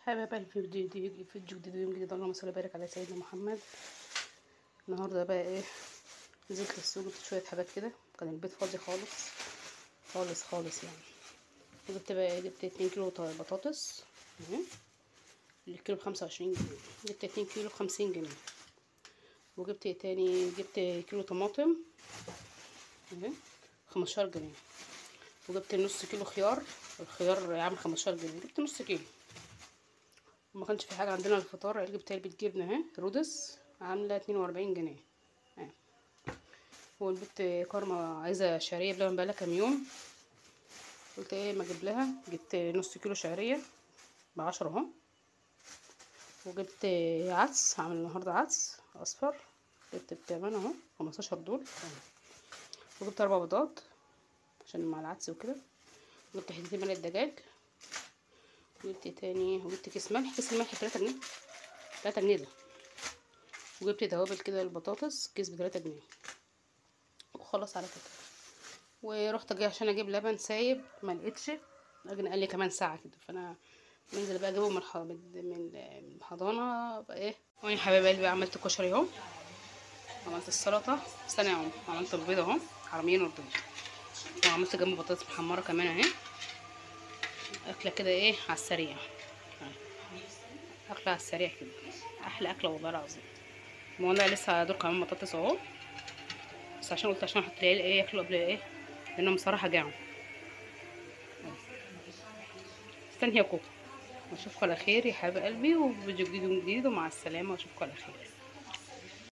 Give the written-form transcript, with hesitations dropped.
حبايب قلبي، فيديو جديد يوم جديد. اللهم صل وبارك على سيدنا محمد. النهارده بقى ايه، نزلت السوق جبت شويه حاجات كده. كان البيت فاضي خالص خالص خالص يعني. وجبت بقى ايه، جبت 2 كيلو بطاطس اهي، الكيلو ب25 جنيه. جبت 2 كيلو ب50 جنيه. وجبت ايه تاني، جبت كيلو طماطم اهي 15 جنيه. وجبت نص كيلو خيار، الخيار عامل 15 جنيه. جبت نص كيلو. وما كانش في حاجه عندنا الفطار، جبت علبه جبنه اهي رودس عامله 42 جنيه اهي. والبت كارما عايزه شعريه بلبن بقالها كام يوم، قلت ايه ما اجيب لها. جبت نص كيلو شعريه ب10 اهو. وجبت عدس، عامل النهارده عدس اصفر، جبت بتمن اهو 15 دول. وجبت 4 بيضات عشان مع العدس وكده. وجبت حتتين مرقه دجاج. وجبت ايه تاني، وجبت كيس ملح، كيس الملح 3 جنيه، 3 جنيه ده. وجبت توابل كده البطاطس كيس ب3 جنيه. وخلاص على كده. ورحت اجي عشان اجيب لبن سايب ما لقيتش، اجي قال لي كمان ساعه كده. فانا ننزل بقى اجيبه من الحضانه بقى ايه. وانا يا حبايب قلبي عملت كشري اهو، عملت السلطه استنى اهو، عملت البيض اهو حراميين والبيض، وعملت جنب بطاطس محمره كمان اهي. اكله كده ايه على السريع، اكله على السريع كده، احلى اكله والله العظيم. ما انا لسه هدور كمان بطاطس اهو، بس عشان قلت عشان احط العيال ايه ياكلوا قبل ايه، لانهم بصراحه جاعوا. استني يا كوكو. اشوفكم على خير يا حبايب قلبي، وفيديو جديد ومع السلامه، واشوفكم على خير.